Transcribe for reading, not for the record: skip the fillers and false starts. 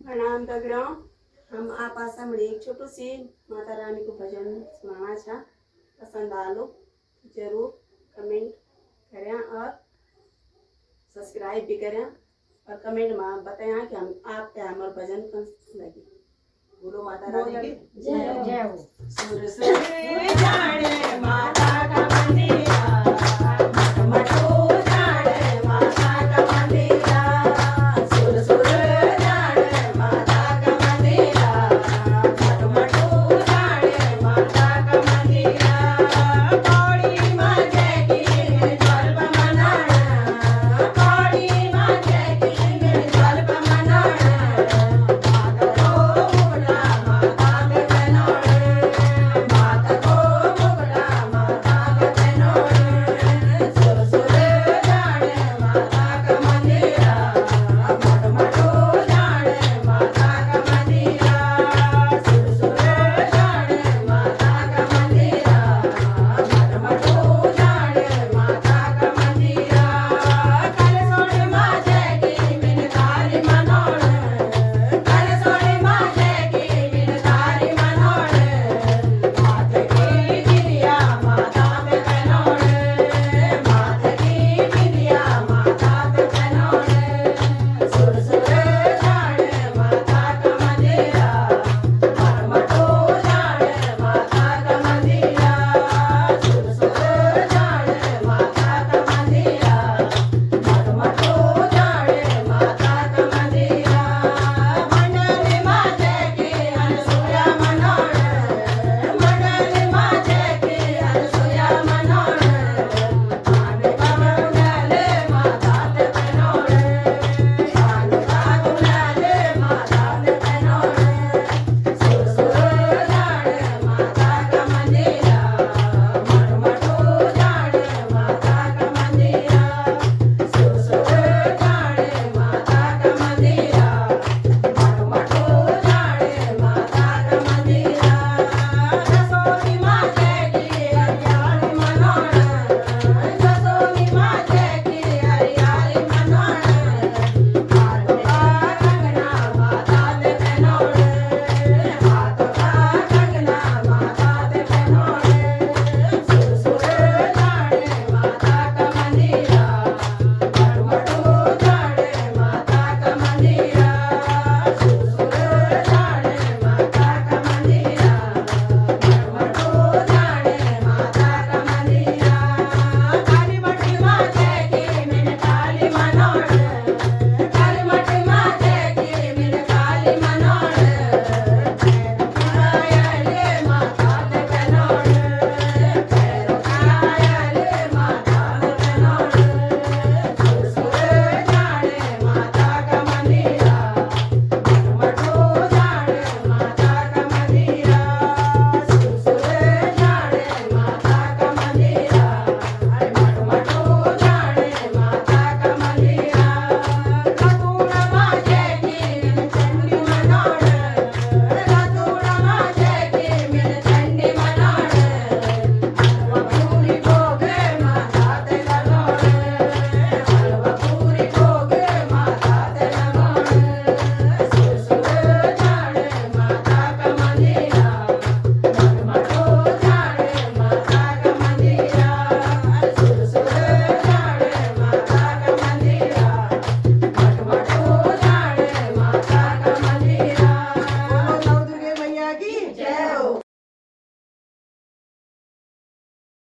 प्रणाम दगड़ों। हम आप सामने एक छोटू सी माता रानी को भजन सुनाना चाह पसंद आलो जरूर कमेंट करें और सब्सक्राइब भी करें और कमेंट में बताएं कि हम आप हमारे भजन कौन लगी। बोलो माता रानी की जय हो। सुर सुर जाने माता का मंदिर